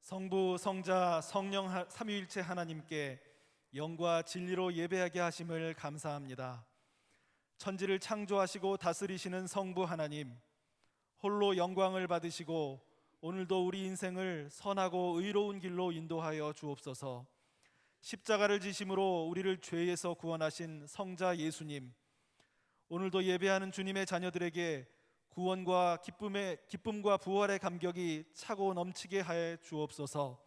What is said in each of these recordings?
성부, 성자, 성령 삼위일체 하나님께 영과 진리로 예배하게 하심을 감사합니다. 천지를 창조하시고 다스리시는 성부 하나님, 홀로 영광을 받으시고 오늘도 우리 인생을 선하고 의로운 길로 인도하여 주옵소서. 십자가를 지심으로 우리를 죄에서 구원하신 성자 예수님, 오늘도 예배하는 주님의 자녀들에게 구원과 기쁨과 부활의 감격이 차고 넘치게 하여 주옵소서.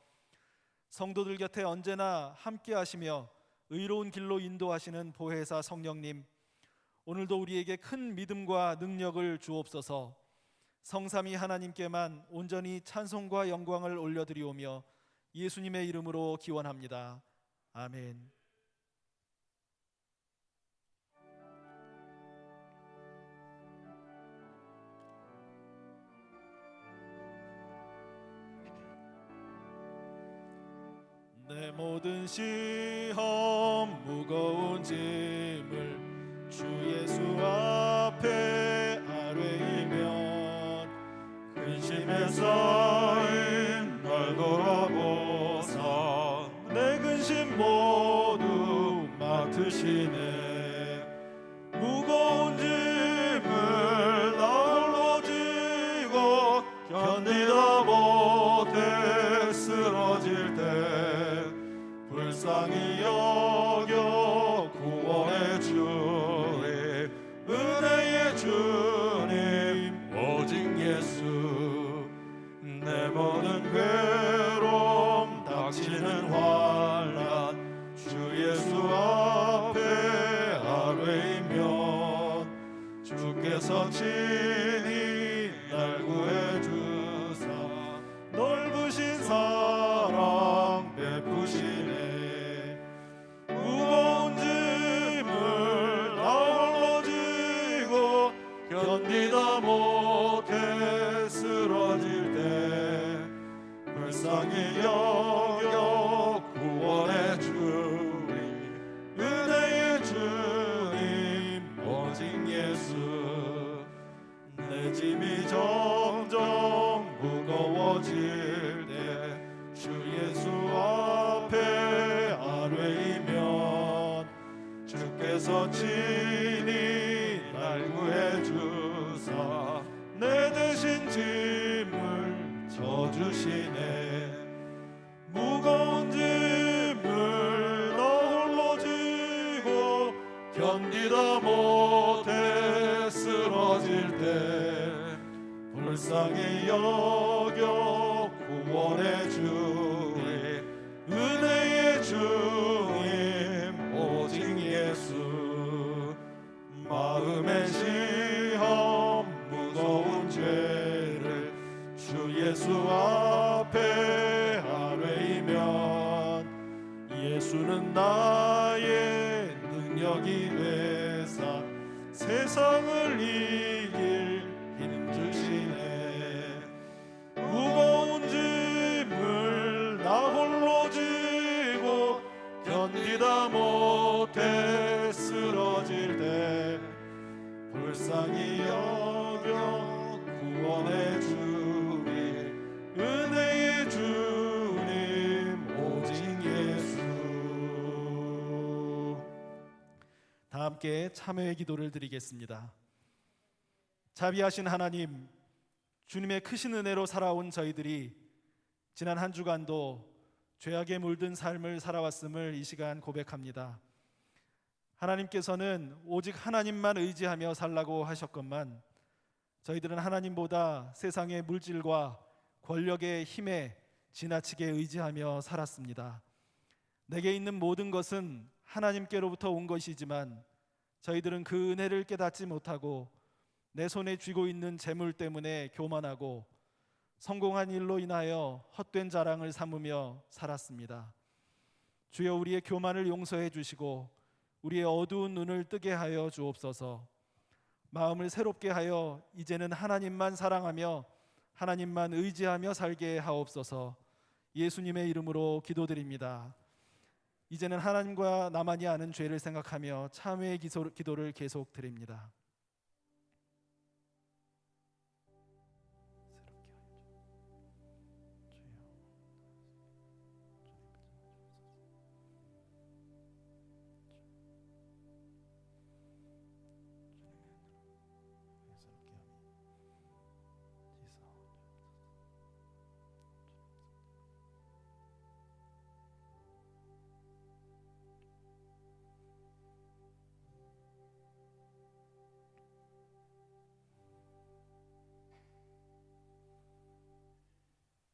성도들 곁에 언제나 함께 하시며 의로운 길로 인도하시는 보혜사 성령님, 오늘도 우리에게 큰 믿음과 능력을 주옵소서. 성삼위 하나님께만 온전히 찬송과 영광을 올려드리오며 예수님의 이름으로 기원합니다. 아멘. 내 모든 시험 무거운 짐을 주 예수 앞에 아뢰이면 근심에 쌓인 날 돌아보사 내 근심 모두 맡으시네. 무거운 짐을 나 홀로 지고 견디다 못해 쓰러질 때 불쌍히 여겨 구원의 주님, 은혜의 주님 오직 예수. 내 모든 괴로움 닥치는 환난 주 예수 앞에 아뢰이면 주께서 친히 날 구해주사 넓으신 사랑 베푸시네. 무거운 짐을 나 홀로 지고 견디다 못해 쓰러질 때 불쌍히 여겨 구원의 주님, 은혜의 주님 오직 예수. 내 짐이 점점 무거워질 때 주 예수 앞에 아뢰이면 주께서 친히 날 구해주사 내 대신 짐을 져주시네. 무거운 짐을 나 홀로 지고 견디다 못해 쓰러질 때 불쌍히 여겨 구원의 주님, 은혜의 주님 오직 예수. 마음의 시험 무거운 죄를 주 예수 앞에 아뢰이면 예수는 나의 능력이 되사 세상을 이길 힘 주시네. 무거운 짐을 나 홀로 지고 견디다 못해 쓰러질 때 불쌍히 여겨 구원의 주님, 은혜의 주님 오직 예수. 다 함께 참회의 기도를 드리겠습니다. 자비하신 하나님, 주님의 크신 은혜로 살아온 저희들이 지난 한 주간도 죄악에 물든 삶을 살아왔음을 이 시간 고백합니다. 하나님께서는 오직 하나님만 의지하며 살라고 하셨건만 저희들은 하나님보다 세상의 물질과 권력의 힘에 지나치게 의지하며 살았습니다. 내게 있는 모든 것은 하나님께로부터 온 것이지만 저희들은 그 은혜를 깨닫지 못하고 내 손에 쥐고 있는 재물 때문에 교만하고 성공한 일로 인하여 헛된 자랑을 삼으며 살았습니다. 주여, 우리의 교만을 용서해 주시고 우리의 어두운 눈을 뜨게 하여 주옵소서. 마음을 새롭게 하여 이제는 하나님만 사랑하며 하나님만 의지하며 살게 하옵소서. 예수님의 이름으로 기도드립니다. 이제는 하나님과 나만이 아는 죄를 생각하며 참회의 기도를 계속 드립니다.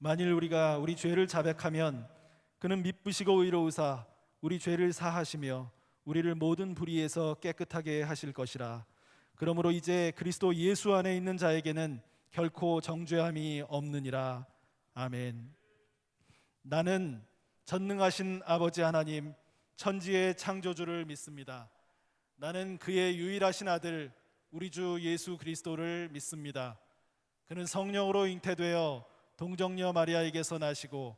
만일 우리가 우리 죄를 자백하면 그는 미쁘시고 의로우사 우리 죄를 사하시며 우리를 모든 불의에서 깨끗하게 하실 것이라. 그러므로 이제 그리스도 예수 안에 있는 자에게는 결코 정죄함이 없느니라. 아멘. 나는 전능하신 아버지 하나님, 천지의 창조주를 믿습니다. 나는 그의 유일하신 아들 우리 주 예수 그리스도를 믿습니다. 그는 성령으로 잉태되어 동정녀 마리아에게서 나시고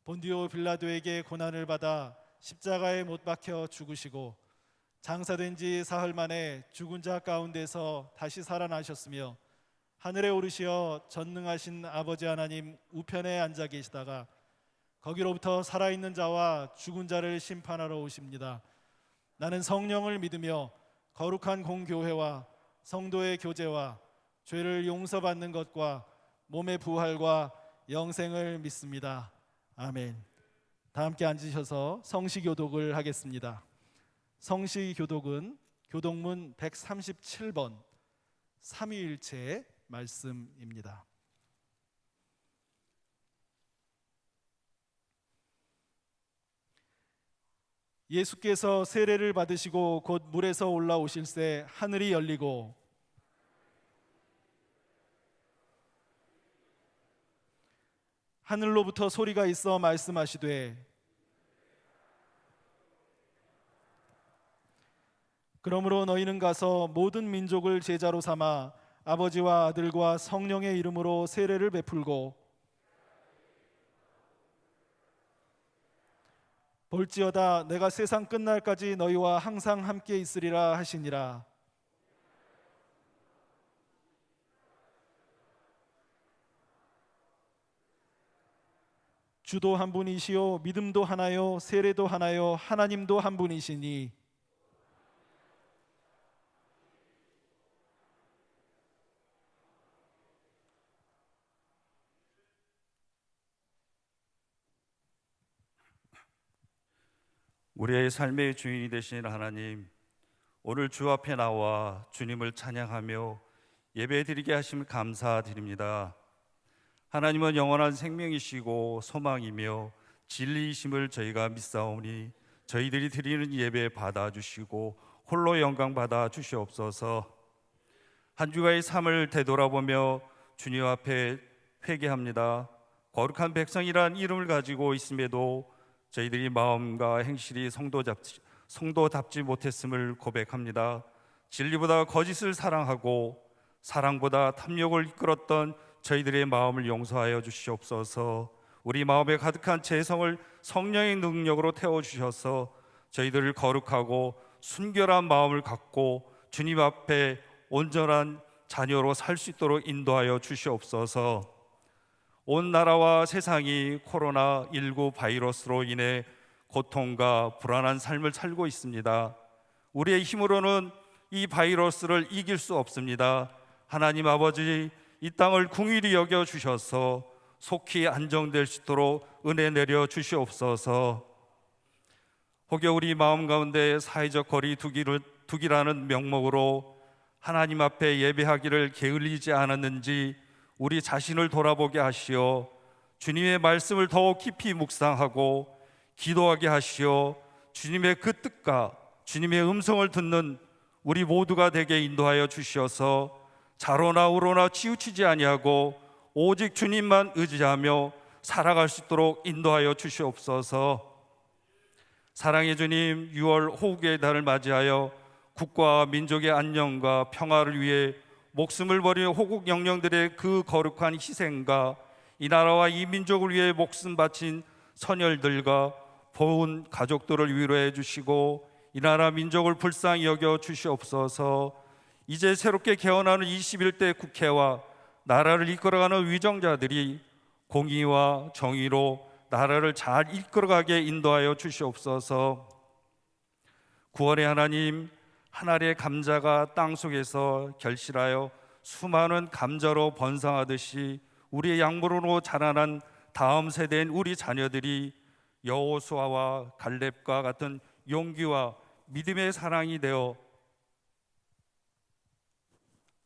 본디오 빌라도에게 고난을 받아 십자가에 못 박혀 죽으시고 장사된 지 사흘 만에 죽은 자 가운데서 다시 살아나셨으며 하늘에 오르시어 전능하신 아버지 하나님 우편에 앉아 계시다가 거기로부터 살아있는 자와 죽은 자를 심판하러 오십니다. 나는 성령을 믿으며 거룩한 공교회와 성도의 교제와 죄를 용서받는 것과 몸의 부활과 영생을 믿습니다. 아멘. 다 함께 앉으셔서 성시교독을 하겠습니다. 성시교독은 교독문 137번 삼위일체 말씀입니다. 예수께서 세례를 받으시고 곧 물에서 올라오실새 하늘이 열리고 하늘로부터 소리가 있어 말씀하시되 그러므로 너희는 가서 모든 민족을 제자로 삼아 아버지와 아들과 성령의 이름으로 세례를 베풀고 볼지어다 내가 세상 끝날까지 너희와 항상 함께 있으리라 하시니라. 주도 한 분이시요 믿음도 하나요 세례도 하나요 하나님도 한 분이시니 우리의 삶의 주인이 되신 하나님, 오늘 주 앞에 나와 주님을 찬양하며 예배드리게 하심 감사드립니다. 하나님은 영원한 생명이시고 소망이며 진리이심을 저희가 믿사오니 저희들이 드리는 예배 받아주시고 홀로 영광 받아 주시옵소서. 한 주간의 삶을 되돌아보며 주님 앞에 회개합니다. 거룩한 백성이란 이름을 가지고 있음에도 저희들이 마음과 행실이 성도답지 못했음을 고백합니다. 진리보다 거짓을 사랑하고 사랑보다 탐욕을 이끌었던 저희들의 마음을 용서하여 주시옵소서. 우리 마음에 가득한 죄성을 성령의 능력으로 태워주셔서 저희들을 거룩하고 순결한 마음을 갖고 주님 앞에 온전한 자녀로 살 수 있도록 인도하여 주시옵소서. 온 나라와 세상이 코로나19 바이러스로 인해 고통과 불안한 삶을 살고 있습니다. 우리의 힘으로는 이 바이러스를 이길 수 없습니다. 하나님 아버지, 이 땅을 긍휼히 여겨 주셔서 속히 안정될 수 있도록 은혜 내려 주시옵소서. 혹여 우리 마음 가운데 사회적 거리 두기라는 명목으로 하나님 앞에 예배하기를 게을리지 않았는지 우리 자신을 돌아보게 하시어 주님의 말씀을 더욱 깊이 묵상하고 기도하게 하시어 주님의 그 뜻과 주님의 음성을 듣는 우리 모두가 되게 인도하여 주시어서 좌로나 우로나 치우치지 아니하고 오직 주님만 의지하며 살아갈 수 있도록 인도하여 주시옵소서. 사랑의 주님, 6월 호국의 달을 맞이하여 국가와 민족의 안녕과 평화를 위해 목숨을 버린 호국 영령들의 그 거룩한 희생과 이 나라와 이 민족을 위해 목숨 바친 선열들과 보훈 가족들을 위로해 주시고 이 나라 민족을 불쌍히 여겨 주시옵소서. 이제 새롭게 개헌하는 21대 국회와 나라를 이끌어가는 위정자들이 공의와 정의로 나라를 잘 이끌어가게 인도하여 주시옵소서. 구원의 하나님, 한 알의 감자가 땅 속에서 결실하여 수많은 감자로 번성하듯이 우리의 양물로 자라난 다음 세대인 우리 자녀들이 여호수아와 갈렙과 같은 용기와 믿음의 사랑이 되어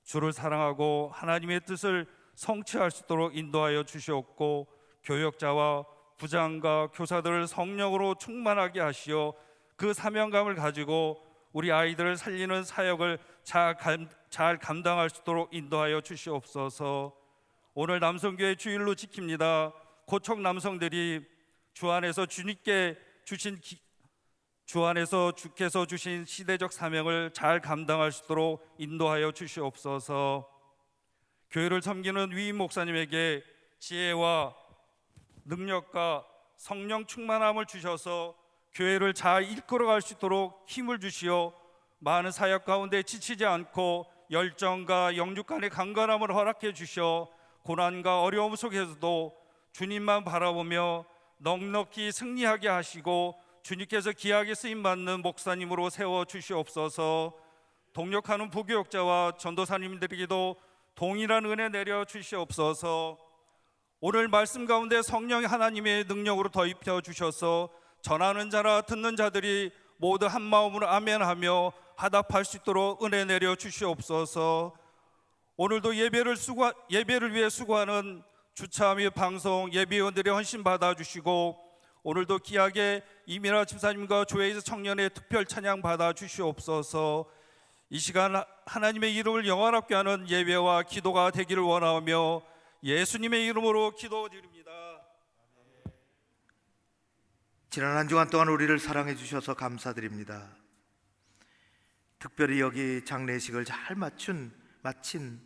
주를 사랑하고 하나님의 뜻을 성취할 수 있도록 인도하여 주시옵고 교역자와 부장과 교사들을 성령으로 충만하게 하시어 그 사명감을 가지고 우리 아이들을 살리는 사역을 잘 감당할 수 있도록 인도하여 주시옵소서. 오늘 남성교회 주일로 지킵니다. 고척 남성들이 주 안에서 주께서 주신 시대적 사명을 잘 감당할 수 있도록 인도하여 주시옵소서. 교회를 섬기는 위임 목사님에게 지혜와 능력과 성령 충만함을 주셔서 교회를 잘 이끌어갈 수 있도록 힘을 주시어 많은 사역 가운데 지치지 않고 열정과 영육 간의 강건함을 허락해 주셔 고난과 어려움 속에서도 주님만 바라보며 넉넉히 승리하게 하시고 주님께서 귀하게 쓰임받는 목사님으로 세워 주시옵소서. 동력하는 부교역자와 전도사님들에게도 동일한 은혜 내려 주시옵소서. 오늘 말씀 가운데 성령 하나님의 능력으로 더입혀 주셔서 전하는 자나 듣는 자들이 모두 한 마음으로 아멘하며 화답할 수 있도록 은혜 내려 주시옵소서. 오늘도 예배를 위해 수고하는 주차 및 방송 예비원들의 헌신 받아주시고 오늘도 귀하게 이민아 집사님과 조회에서 청년의 특별 찬양 받아주시옵소서. 이 시간 하나님의 이름을 영화롭게 하는 예배와 기도가 되기를 원하며 예수님의 이름으로 기도드립니다. 지난 한 주간 동안 우리를 사랑해 주셔서 감사드립니다. 특별히 여기 장례식을 잘 마친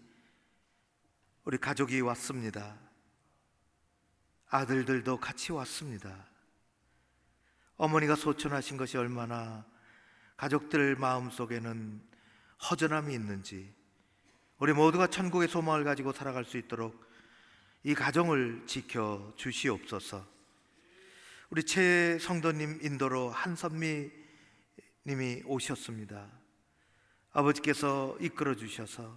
우리 가족이 왔습니다. 아들들도 같이 왔습니다. 어머니가 소천하신 것이 얼마나 가족들 마음속에는 허전함이 있는지 우리 모두가 천국의 소망을 가지고 살아갈 수 있도록 이 가정을 지켜 주시옵소서. 우리 최 성도님 인도로 한선미 님이 오셨습니다. 아버지께서 이끌어 주셔서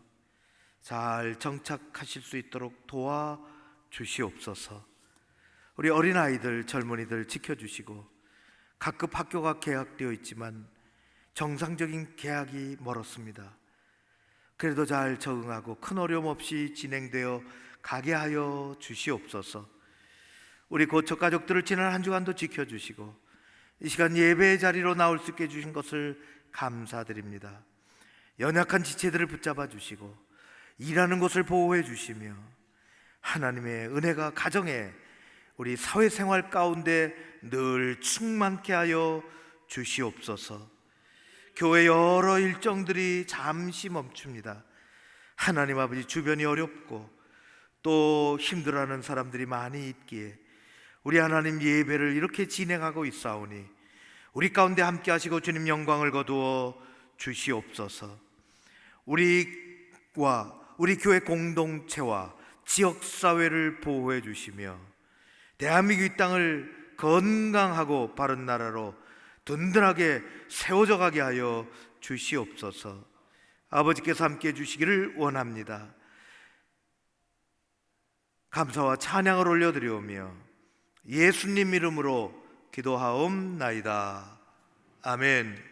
잘 정착하실 수 있도록 도와 주시옵소서. 우리 어린아이들, 젊은이들 지켜주시고 각급 학교가 개학되어 있지만 정상적인 개학이 멀었습니다. 그래도 잘 적응하고 큰 어려움 없이 진행되어 가게 하여 주시옵소서. 우리 고척 가족들을 지난 한 주간도 지켜주시고 이 시간 예배의 자리로 나올 수 있게 해주신 것을 감사드립니다. 연약한 지체들을 붙잡아 주시고 일하는 곳을 보호해 주시며 하나님의 은혜가 가정에 우리 사회생활 가운데 늘 충만케 하여 주시옵소서. 교회 여러 일정들이 잠시 멈춥니다. 하나님 아버지, 주변이 어렵고 또 힘들어하는 사람들이 많이 있기에 우리 하나님 예배를 이렇게 진행하고 있사오니 우리 가운데 함께 하시고 주님 영광을 거두어 주시옵소서. 우리와 우리 교회 공동체와 지역사회를 보호해 주시며 대한민국 이 땅을 건강하고 바른 나라로 든든하게 세워져 가게 하여 주시옵소서. 아버지께서 함께 해주시기를 원합니다. 감사와 찬양을 올려드리오며 예수님 이름으로 기도하옵나이다. 아멘.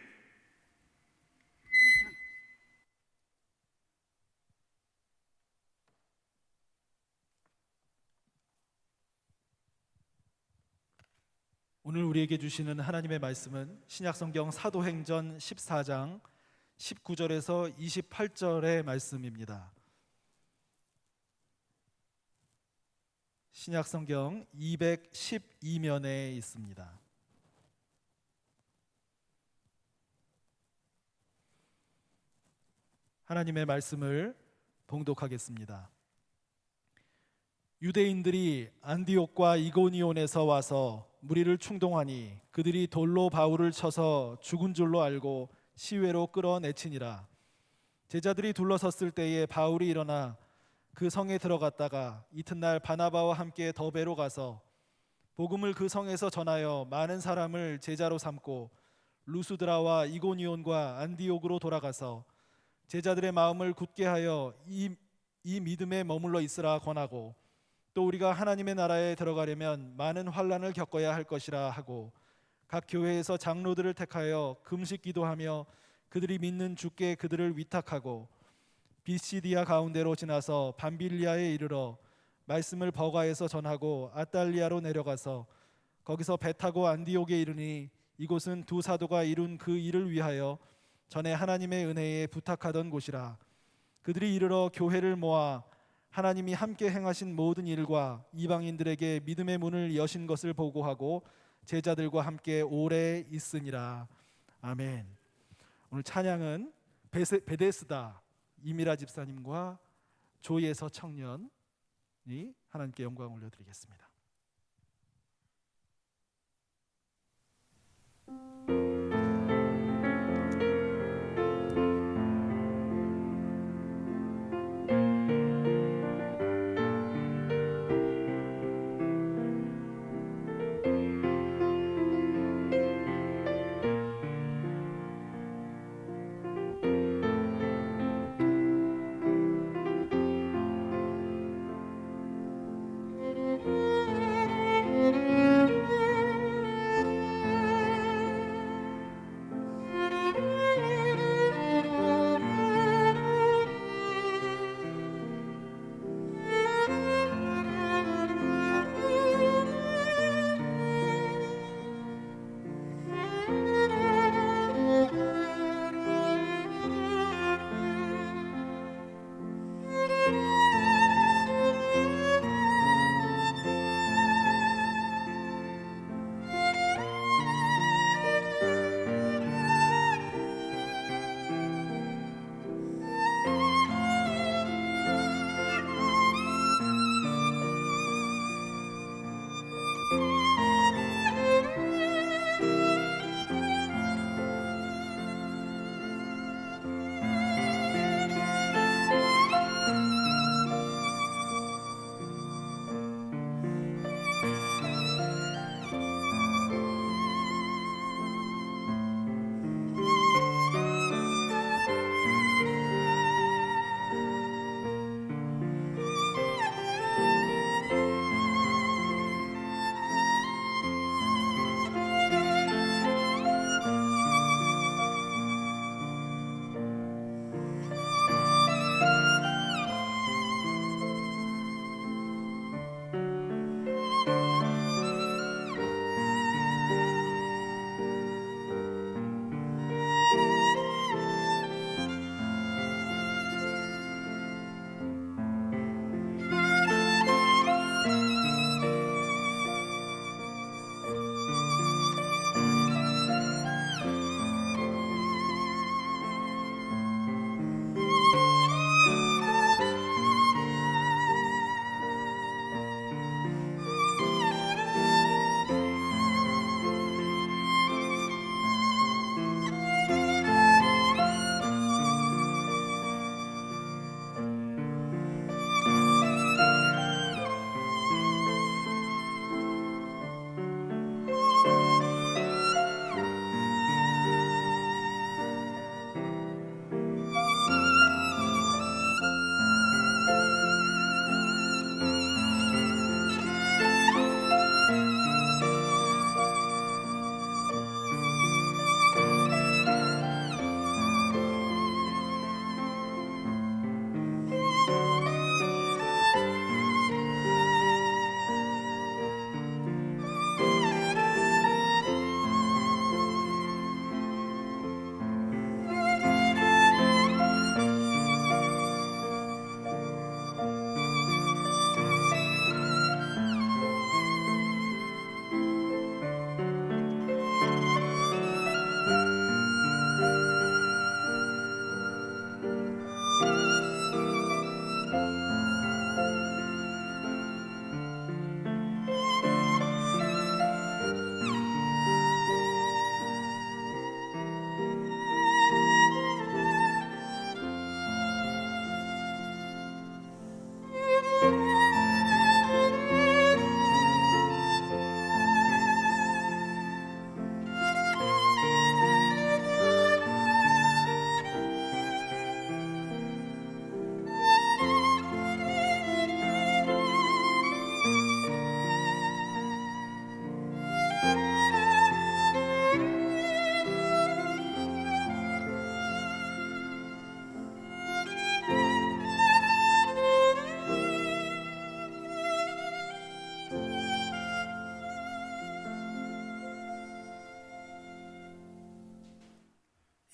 오늘 우리에게 주시는 하나님의 말씀은 신약성경 사도행전 14장 19절에서 28절의 말씀입니다. 신약성경 212면에 있습니다. 하나님의 말씀을 봉독하겠습니다. 유대인들이 안디옥과 이고니온에서 와서 무리를 충동하니 그들이 돌로 바울을 쳐서 죽은 줄로 알고 시외로 끌어내치니라. 제자들이 둘러섰을 때에 바울이 일어나 그 성에 들어갔다가 이튿날 바나바와 함께 더베로 가서 복음을 그 성에서 전하여 많은 사람을 제자로 삼고 루스드라와 이고니온과 안디옥으로 돌아가서 제자들의 마음을 굳게 하여 이 믿음에 머물러 있으라 권하고 또 우리가 하나님의 나라에 들어가려면 많은 환난을 겪어야 할 것이라 하고 각 교회에서 장로들을 택하여 금식 기도하며 그들이 믿는 주께 그들을 위탁하고 비시디아 가운데로 지나서 밤빌리아에 이르러 말씀을 버가에서 전하고 아달리아로 내려가서 거기서 배 타고 안디옥에 이르니 이곳은 두 사도가 이룬 그 일을 위하여 전에 하나님의 은혜에 부탁하던 곳이라. 그들이 이르러 교회를 모아 하나님이 함께 행하신 모든 일과 이방인들에게 믿음의 문을 여신 것을 보고하고 제자들과 함께 오래 있으니라. 아멘. 오늘 찬양은 베데스다 이미라 집사님과 조예서 청년이 하나님께 영광 올려드리겠습니다.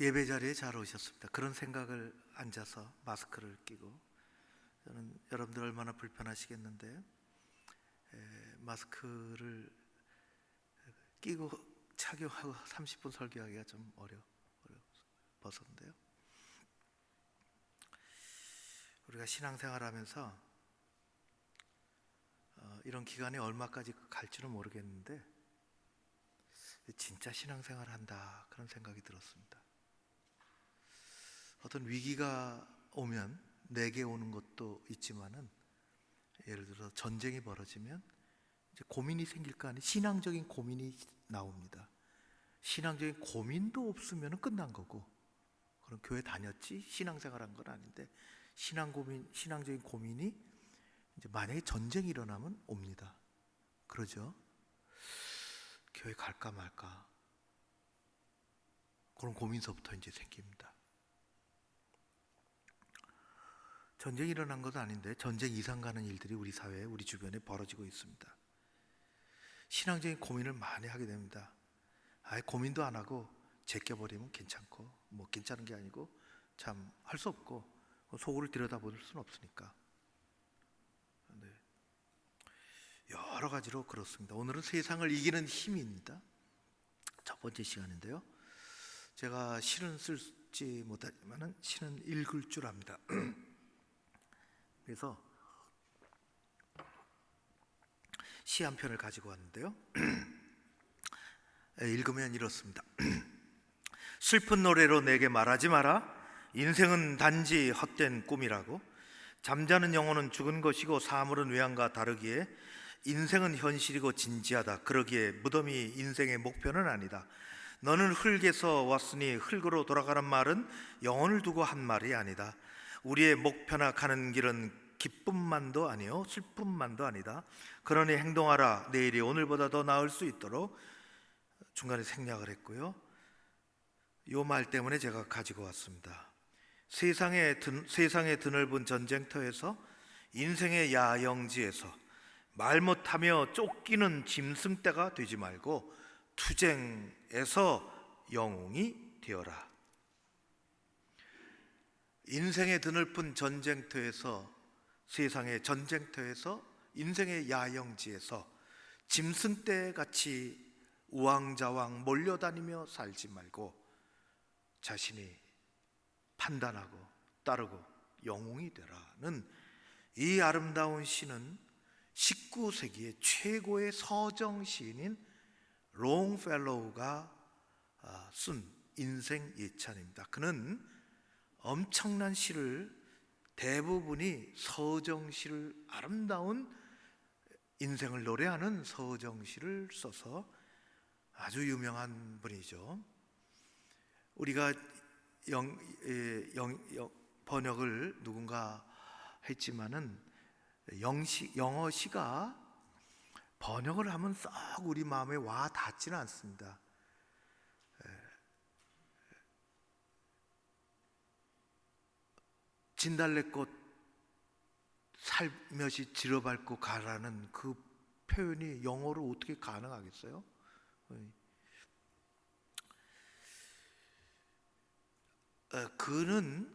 예배 자리에 잘 오셨습니다. 그런 생각을 앉아서 마스크를 끼고, 저는 여러분들 얼마나 불편하시겠는데 마스크를 끼고 착용하고 30분 설교하기가 좀 어려웠는데요. 우리가 신앙생활하면서 이런 기간이 얼마까지 갈지는 모르겠는데 진짜 신앙생활 한다 그런 생각이 들었습니다. 어떤 위기가 오면 내게 오는 것도 있지만은, 예를 들어 전쟁이 벌어지면 이제 고민이 생길 거 아니에요. 신앙적인 고민이 나옵니다. 신앙적인 고민도 없으면 끝난 거고, 그럼 교회 다녔지 신앙생활한 건 아닌데 신앙적인 고민이 이제 만약에 전쟁이 일어나면 옵니다. 그러죠? 교회 갈까 말까 그런 고민서부터 이제 생깁니다. 전쟁이 일어난 것도 아닌데 전쟁 이상 가는 일들이 우리 사회에, 우리 주변에 벌어지고 있습니다. 신앙적인 고민을 많이 하게 됩니다. 아예 고민도 안 하고 제껴버리면 괜찮고, 뭐 괜찮은 게 아니고 참 할 수 없고 속을 들여다볼 수는 없으니까. 네. 여러 가지로 그렇습니다. 오늘은 세상을 이기는 힘입니다. 첫 번째 시간인데요. 제가 시는 쓸지 못하지만은 시는 읽을 줄 압니다. 그래서 시 한 편을 가지고 왔는데요. 읽으면 이렇습니다. 슬픈 노래로 내게 말하지 마라. 인생은 단지 헛된 꿈이라고. 잠자는 영혼은 죽은 것이고 사물은 외양과 다르기에 인생은 현실이고 진지하다. 그러기에 무덤이 인생의 목표는 아니다. 너는 흙에서 왔으니 흙으로 돌아가는 말은 영혼을 두고 한 말이 아니다. 우리의 목표나 가는 길은 기쁨만도 아니요 슬픔만도 아니다. 그러니 행동하라. 내일이 오늘보다 더 나을 수 있도록. 중간에 생략을 했고요. 이 말 때문에 제가 가지고 왔습니다. 세상의 드넓은 전쟁터에서, 인생의 야영지에서 말 못하며 쫓기는 짐승떼가 되지 말고 투쟁에서 영웅이 되어라. 인생의 드넓은 전쟁터에서, 세상의 전쟁터에서, 인생의 야영지에서 짐승떼같이 우왕좌왕 몰려다니며 살지 말고 자신이 판단하고 따르고 영웅이 되라는 이 아름다운 시는 19세기의 최고의 서정 시인인 롱펠로우가 쓴 인생 예찬입니다. 그는 엄청난 시를, 대부분이 서정시를, 아름다운 인생을 노래하는 서정시를 써서 아주 유명한 분이죠. 우리가 번역을 누군가 했지만은 영어 시가 번역을 하면 썩 우리 마음에 와 닿지는 않습니다. 진달래꽃 살며시 지러밟고 가라는 그 표현이 영어로 어떻게 가능하겠어요? 그는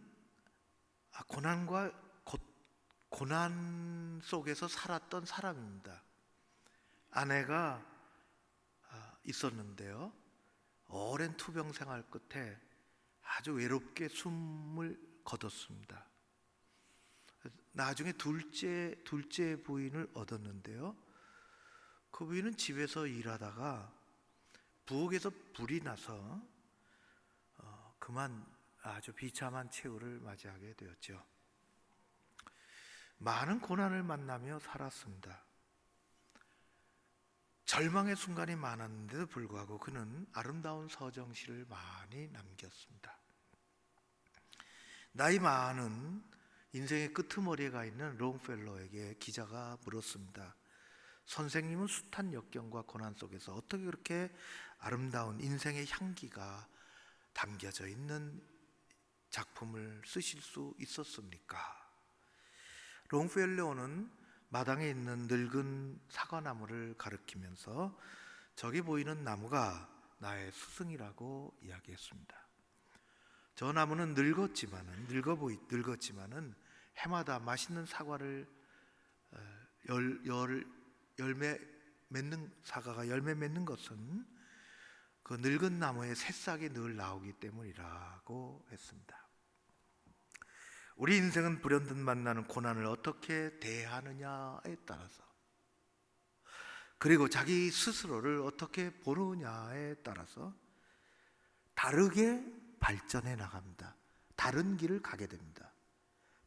고난 속에서 살았던 사람입니다. 아내가 있었는데요. 오랜 투병 생활 끝에 아주 외롭게 숨을 거뒀습니다. 나중에 둘째 부인을 얻었는데요. 그 부인은 집에서 일하다가 부엌에서 불이 나서 그만 아주 비참한 최후를 맞이하게 되었죠. 많은 고난을 만나며 살았습니다. 절망의 순간이 많았는데도 불구하고 그는 아름다운 서정시를 많이 남겼습니다. 나이 많은 인생의 끄트머리에 가 있는 롱펠로에게 기자가 물었습니다. 선생님은 숱한 역경과 고난 속에서 어떻게 그렇게 아름다운 인생의 향기가 담겨져 있는 작품을 쓰실 수 있었습니까? 롱펠로는 마당에 있는 늙은 사과나무를 가리키면서 저기 보이는 나무가 나의 스승이라고 이야기했습니다. 저 나무는 늙었지만은 해마다 맛있는 사과를 열매 맺는 사과가 열매 맺는 것은 그 늙은 나무의 새싹이 늘 나오기 때문이라고 했습니다. 우리 인생은 불현듯 만나는 고난을 어떻게 대하느냐에 따라서, 그리고 자기 스스로를 어떻게 보느냐에 따라서 다르게 발전해 나갑니다. 다른 길을 가게 됩니다.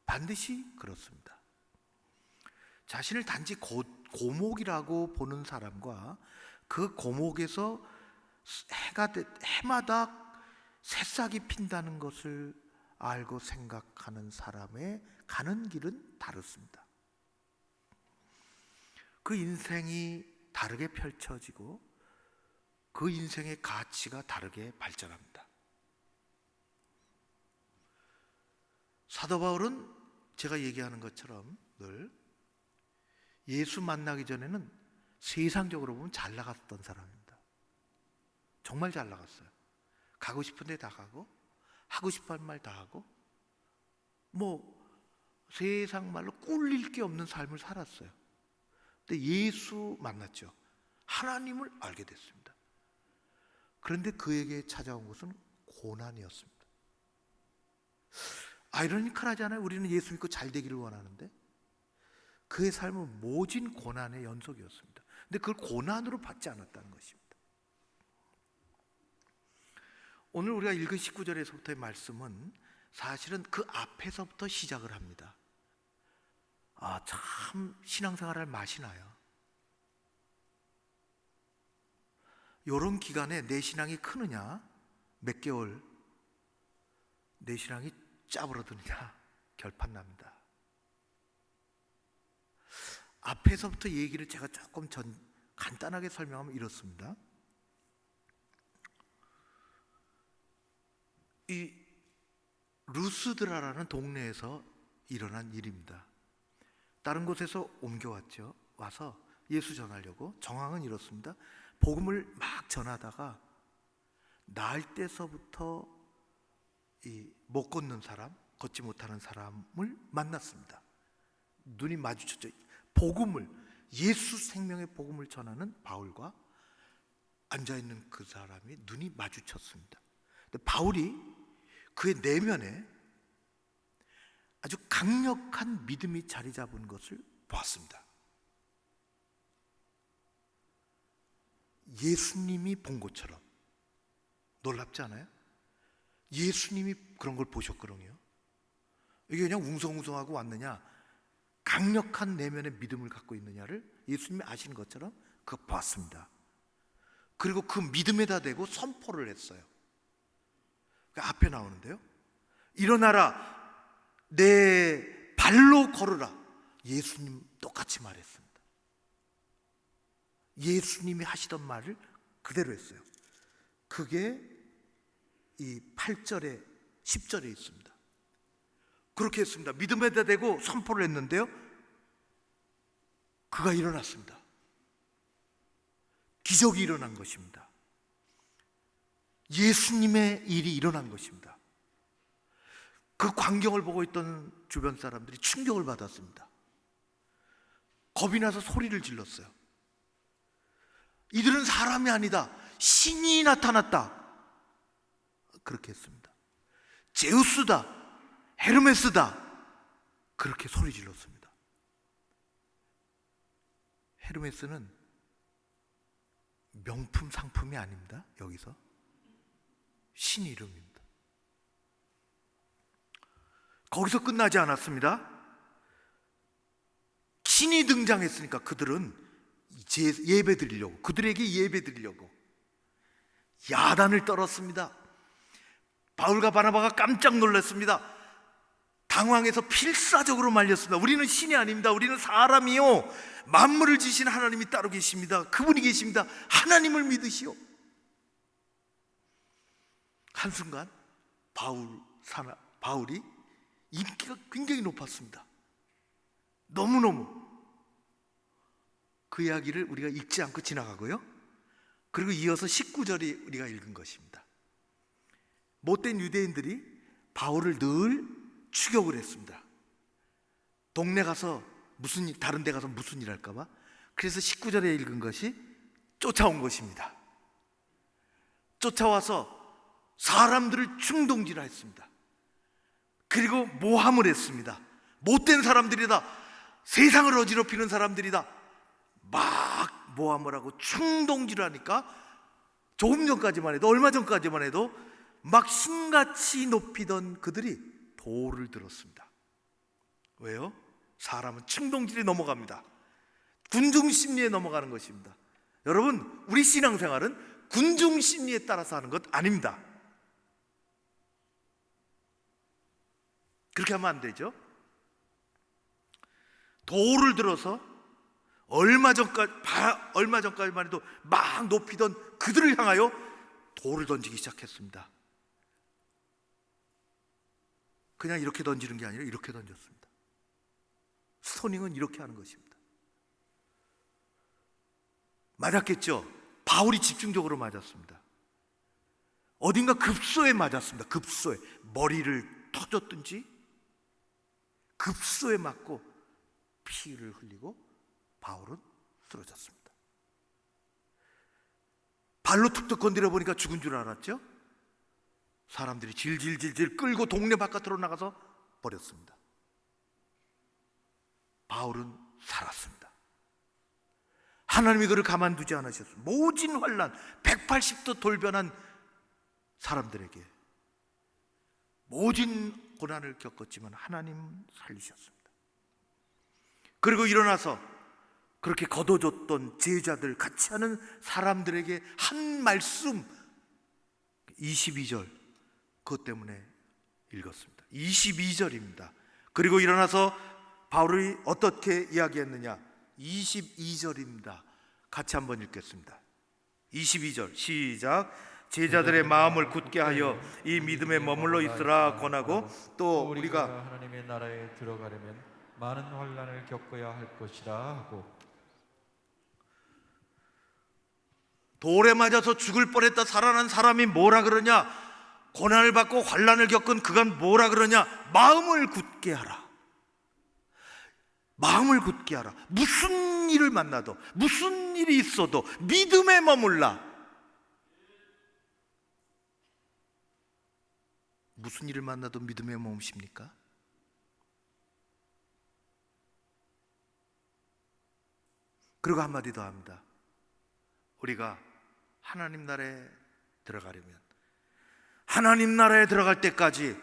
반드시 그렇습니다. 자신을 단지 고목이라고 보는 사람과 그 고목에서 해마다 새싹이 핀다는 것을 알고 생각하는 사람의 가는 길은 다릅니다. 그 인생이 다르게 펼쳐지고 그 인생의 가치가 다르게 발전합니다. 사도 바울은 제가 얘기하는 것처럼 늘 예수 만나기 전에는 세상적으로 보면 잘 나갔던 사람입니다. 정말 잘 나갔어요. 가고 싶은 데 다 가고 하고 싶은 말 다 하고 세상 말로 꿀릴 게 없는 삶을 살았어요. 근데 예수 만났죠. 하나님을 알게 됐습니다. 그런데 그에게 찾아온 것은 고난이었습니다. 아이러니컬하잖아요. 우리는 예수 믿고 잘 되기를 원하는데 그의 삶은 모진 고난의 연속이었습니다. 근데 그걸 고난으로 받지 않았다는 것입니다. 오늘 우리가 읽은 19절에서부터의 말씀은 사실은 그 앞에서부터 시작을 합니다. 참 신앙생활할 맛이 나요. 이런 기간에 내 신앙이 크느냐, 몇 개월 내 신앙이 짜부러드느냐 결판납니다. 앞에서부터 얘기를 제가 조금 간단하게 설명하면 이렇습니다. 이 루스드라라는 동네에서 일어난 일입니다. 다른 곳에서 옮겨왔죠. 와서 예수 전하려고. 정황은 이렇습니다. 복음을 막 전하다가 나을 때서부터 못 걷는 사람, 걷지 못하는 사람을 만났습니다. 눈이 마주쳤죠. 복음을, 예수 생명의 복음을 전하는 바울과 앉아있는 그 사람이 눈이 마주쳤습니다. 근데 바울이 그의 내면에 아주 강력한 믿음이 자리 잡은 것을 보았습니다. 예수님이 본 것처럼. 놀랍지 않아요? 예수님이 그런 걸 보셨거든요. 이게 그냥 웅성웅성하고 왔느냐, 강력한 내면의 믿음을 갖고 있느냐를 예수님이 아시는 것처럼 그거 보았습니다. 그리고 그 믿음에다 대고 선포를 했어요. 그 앞에 나오는데요. 일어나라, 내 발로 걸으라. 예수님 똑같이 말했습니다. 예수님이 하시던 말을 그대로 했어요. 그게 이 8절에 10절에 있습니다. 그렇게 했습니다. 믿음에다 대고 선포를 했는데요, 그가 일어났습니다. 기적이 일어난 것입니다. 예수님의 일이 일어난 것입니다. 그 광경을 보고 있던 주변 사람들이 충격을 받았습니다. 겁이 나서 소리를 질렀어요. 이들은 사람이 아니다, 신이 나타났다. 그렇게 했습니다. 제우스다, 헤르메스다. 그렇게 소리 질렀습니다. 헤르메스는 명품 상품이 아닙니다. 여기서 신 이름입니다. 거기서 끝나지 않았습니다. 신이 등장했으니까 그들은 예배 드리려고, 그들에게 예배 드리려고 야단을 떨었습니다. 바울과 바나바가 깜짝 놀랐습니다. 당황해서 필사적으로 말렸습니다. 우리는 신이 아닙니다. 우리는 사람이요, 만물을 지신 하나님이 따로 계십니다. 그분이 계십니다. 하나님을 믿으시오. 한순간 바울이 인기가 굉장히 높았습니다. 너무너무. 그 이야기를 우리가 읽지 않고 지나가고요. 그리고 이어서 19절이 우리가 읽은 것입니다. 못된 유대인들이 바울을 늘 추격을 했습니다. 동네 가서 무슨 일, 다른 데 가서 무슨 일 할까 봐. 그래서 19절에 읽은 것이 쫓아온 것입니다. 쫓아와서 사람들을 충동질했습니다. 그리고 모함을 했습니다. 못된 사람들이다, 세상을 어지럽히는 사람들이다, 막 모함을 하고 충동질을 하니까 조금 전까지만 해도, 얼마 전까지만 해도 막 신같이 높이던 그들이 돌을 들었습니다. 왜요? 사람은 충동질에 넘어갑니다. 군중심리에 넘어가는 것입니다. 여러분, 우리 신앙생활은 군중심리에 따라서 하는 것 아닙니다. 그렇게 하면 안 되죠. 돌을 들어서 얼마 전까지만 해도 막 높이던 그들을 향하여 돌을 던지기 시작했습니다. 그냥 이렇게 던지는 게 아니라 이렇게 던졌습니다. 스토닝은 이렇게 하는 것입니다. 맞았겠죠? 바울이 집중적으로 맞았습니다. 어딘가 급소에 맞았습니다. 급소에. 머리를 터졌든지 급소에 맞고 피를 흘리고 바울은 쓰러졌습니다. 발로 툭툭 건드려 보니까 죽은 줄 알았죠? 사람들이 질질질질 끌고 동네 바깥으로 나가서 버렸습니다. 바울은 살았습니다. 하나님이 그를 가만두지 않으셨습니다. 모진 환난, 180도 돌변한 사람들에게 모진 고난을 겪었지만 하나님 살리셨습니다. 그리고 일어나서 그렇게 거둬줬던 제자들, 같이 하는 사람들에게 한 말씀, 22절, 그것 때문에 읽었습니다. 22절입니다. 그리고 일어나서 바울이 어떻게 이야기했느냐, 22절입니다. 같이 한번 읽겠습니다. 22절 시작. 제자들의 마음을 굳게 하여 이 믿음에 머물러 있으라 권하고, 또 우리가 하나님의 나라에 들어가려면 많은 환난을 겪어야 할 것이라 하고. 돌에 맞아서 죽을 뻔했다 살아난 사람이 뭐라 그러냐, 고난을 받고 환난을 겪은 그가 뭐라 그러냐, 마음을 굳게 하라. 마음을 굳게 하라. 무슨 일을 만나도, 무슨 일이 있어도 믿음에 머물라. 무슨 일을 만나도 믿음에 머무십니까? 그리고 한마디 더 합니다. 우리가 하나님 나라에 들어가려면, 하나님 나라에 들어갈 때까지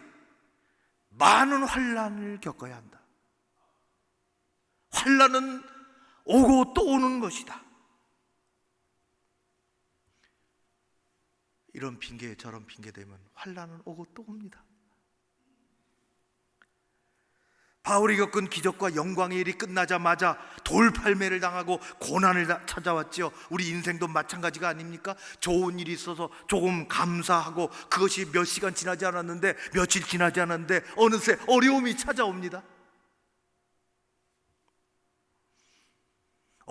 많은 환난을 겪어야 한다. 환난은 오고 또 오는 것이다. 이런 핑계 저런 핑계 대면 환난은 오고 또 옵니다. 바울이 겪은 기적과 영광의 일이 끝나자마자 돌팔매를 당하고 고난을 찾아왔죠. 우리 인생도 마찬가지가 아닙니까? 좋은 일이 있어서 조금 감사하고 그것이 몇 시간 지나지 않았는데, 며칠 지나지 않았는데 어느새 어려움이 찾아옵니다.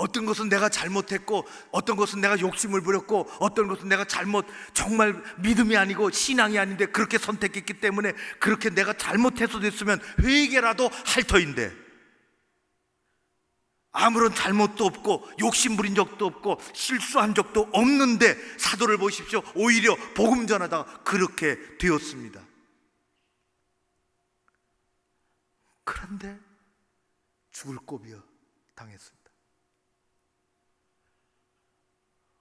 어떤 것은 내가 잘못했고, 어떤 것은 내가 욕심을 부렸고, 어떤 것은 내가 정말 믿음이 아니고 신앙이 아닌데 그렇게 선택했기 때문에, 그렇게 내가 잘못해서 됐으면 회개라도 할 터인데, 아무런 잘못도 없고 욕심 부린 적도 없고 실수한 적도 없는데 사도를 보십시오. 오히려 복음 전하다가 그렇게 되었습니다. 그런데 죽을 고비여 당했습니다.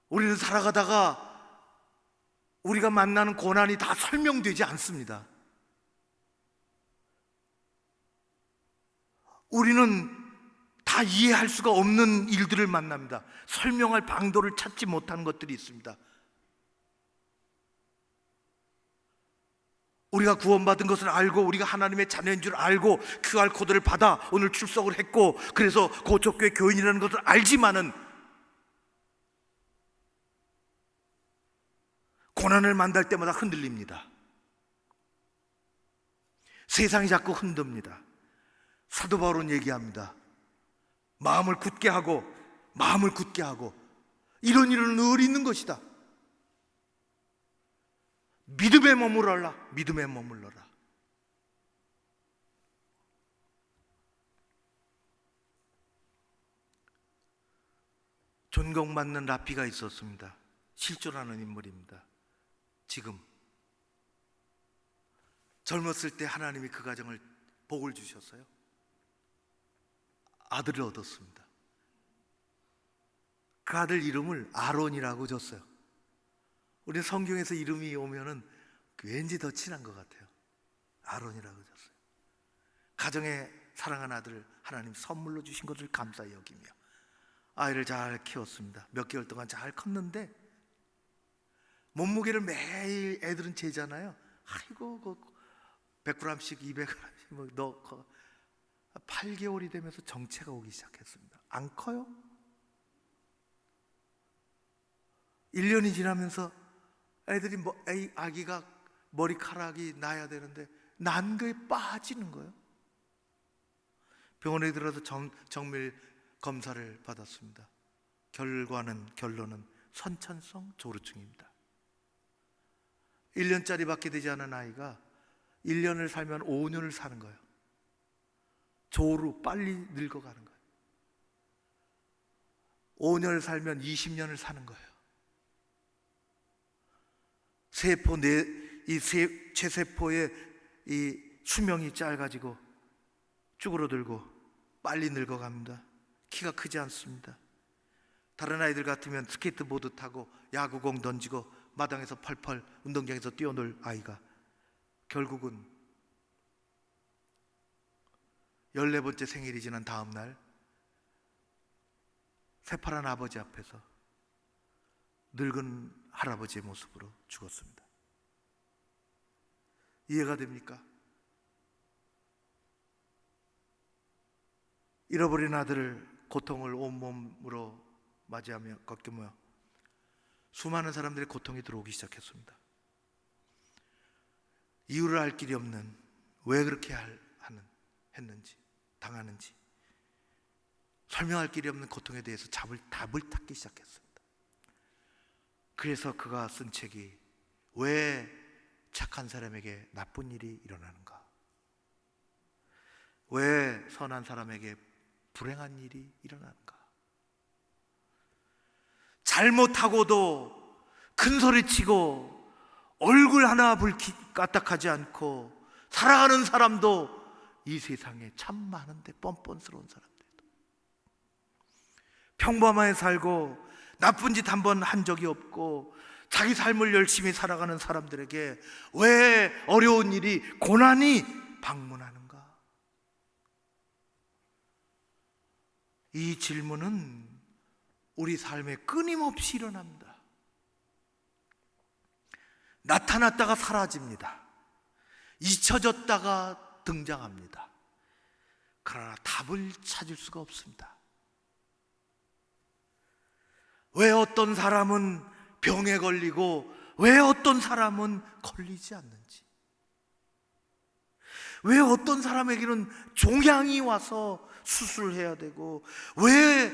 우리는 살아가다가 우리가 만나는 고난이 다 설명되지 않습니다. 우리는 다 이해할 수가 없는 일들을 만납니다. 설명할 방도를 찾지 못하는 것들이 있습니다. 우리가 구원받은 것을 알고, 우리가 하나님의 자녀인 줄 알고 QR코드를 받아 오늘 출석을 했고, 그래서 고척교회 교인이라는 것을 알지만은 고난을 만날 때마다 흔들립니다. 세상이 자꾸 흔듭니다. 사도 바울은 얘기합니다. 마음을 굳게 하고, 마음을 굳게 하고, 이런 일은 늘 있는 것이다. 믿음에 머물러라. 믿음에 머물러라. 존경받는 라피가 있었습니다. 실존하는 인물입니다. 지금 젊었을 때 하나님이 그 가정을 복을 주셨어요. 아들을 얻었습니다. 그 아들 이름을 아론이라고 줬어요. 우리 성경에서 이름이 오면은 왠지 더 친한 것 같아요. 아론이라고 줬어요. 가정에 사랑하는 아들을 하나님 선물로 주신 것을 감사히 여기며 아이를 잘 키웠습니다. 몇 개월 동안 잘 컸는데 몸무게를 매일 애들은 재잖아요. 아이고 100g씩 200g씩 뭐 넣고 8개월이 되면서 정체가 오기 시작했습니다. 안 커요? 1년이 지나면서 애들이 아기가 머리카락이 나야 되는데 난 거에 빠지는 거예요. 병원에 들어서 정밀 검사를 받았습니다. 결론은 선천성 조루증입니다. 1년짜리 밖에 되지 않은 아이가 1년을 살면 5년을 사는 거예요. 조루, 빨리 늙어가는 거예요. 5년을 살면 20년을 사는 거예요. 체세포의 이 수명이 짧아지고 쭈그러들고 빨리 늙어갑니다. 키가 크지 않습니다. 다른 아이들 같으면 스케이트보드 타고 야구공 던지고 마당에서 펄펄 운동장에서 뛰어놀 아이가 결국은 14번째 생일이 지난 다음 날 새파란 아버지 앞에서 늙은 할아버지의 모습으로 죽었습니다. 이해가 됩니까? 잃어버린 아들을 고통을 온몸으로 맞이하며 겪으며 수많은 사람들의 고통이 들어오기 시작했습니다. 이유를 알 길이 없는 왜 그렇게 했는지 당하는지 설명할 길이 없는 고통에 대해서 답을 찾기 시작했습니다. 그래서 그가 쓴 책이 왜 착한 사람에게 나쁜 일이 일어나는가? 왜 선한 사람에게 불행한 일이 일어나는가? 잘못하고도 큰 소리치고 얼굴 하나 까딱하지 않고 살아가는 사람도 이 세상에 참 많은데, 뻔뻔스러운 사람들도 평범하게 살고 나쁜 짓 한 번 한 적이 없고 자기 삶을 열심히 살아가는 사람들에게 왜 어려운 일이, 고난이 방문하는가? 이 질문은 우리 삶에 끊임없이 일어납니다. 나타났다가 사라집니다. 잊혀졌다가 등장합니다. 그러나 답을 찾을 수가 없습니다. 왜 어떤 사람은 병에 걸리고 왜 어떤 사람은 걸리지 않는지, 왜 어떤 사람에게는 종양이 와서 수술해야 되고 왜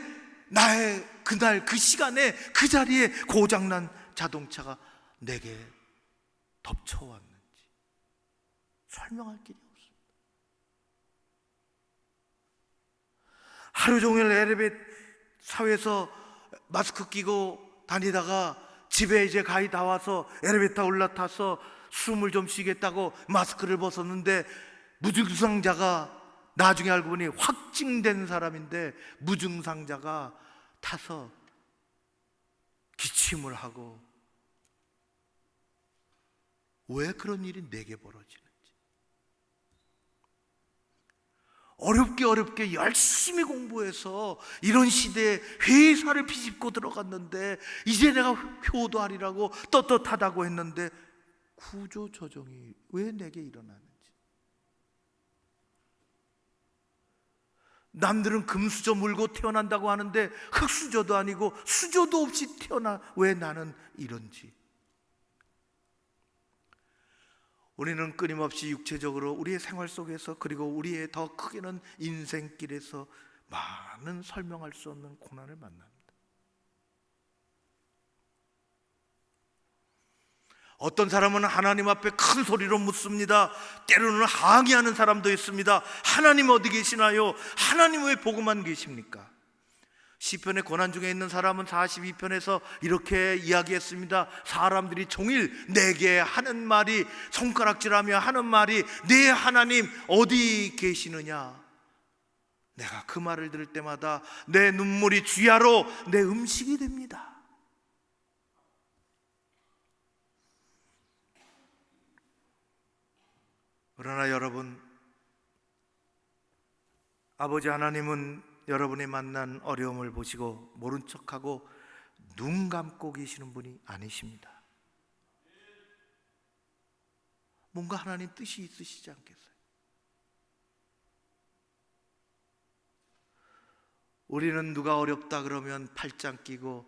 나의 그날 그 시간에 그 자리에 고장난 자동차가 내게 덮쳐왔는지 설명할 길이 없습니다. 하루 종일 엘리베이터 사회에서 마스크 끼고 다니다가 집에 이제 가히 다 와서 엘리베이터 올라타서 숨을 좀 쉬겠다고 마스크를 벗었는데 무증상자가, 나중에 알고 보니 확진된 사람인데 무증상자가 타서 기침을 하고, 왜 그런 일이 내게 벌어지는지, 어렵게 열심히 공부해서 이런 시대에 회사를 비집고 들어갔는데 이제 내가 효도하리라고 떳떳하다고 했는데 구조조정이 왜 내게 일어나는지, 남들은 금수저 물고 태어난다고 하는데 흙수저도 아니고 수저도 없이 태어나 왜 나는 이런지. 우리는 끊임없이 육체적으로 우리의 생활 속에서, 그리고 우리의 더 크게는 인생길에서 많은 설명할 수 없는 고난을 만납니다. 어떤 사람은 하나님 앞에 큰 소리로 묻습니다. 때로는 항의하는 사람도 있습니다. 하나님 어디 계시나요? 하나님 왜 보고만 계십니까? 시편의 고난 중에 있는 사람은 42편에서 이렇게 이야기했습니다. 사람들이 종일 내게 하는 말이, 손가락질하며 하는 말이, 내 하나님 어디 계시느냐. 내가 그 말을 들을 때마다 내 눈물이 주야로 내 음식이 됩니다. 그러나 여러분, 아버지 하나님은 여러분이 만난 어려움을 보시고 모른 척하고 눈 감고 계시는 분이 아니십니다. 뭔가 하나님 뜻이 있으시지 않겠어요? 우리는 누가 어렵다 그러면 팔짱 끼고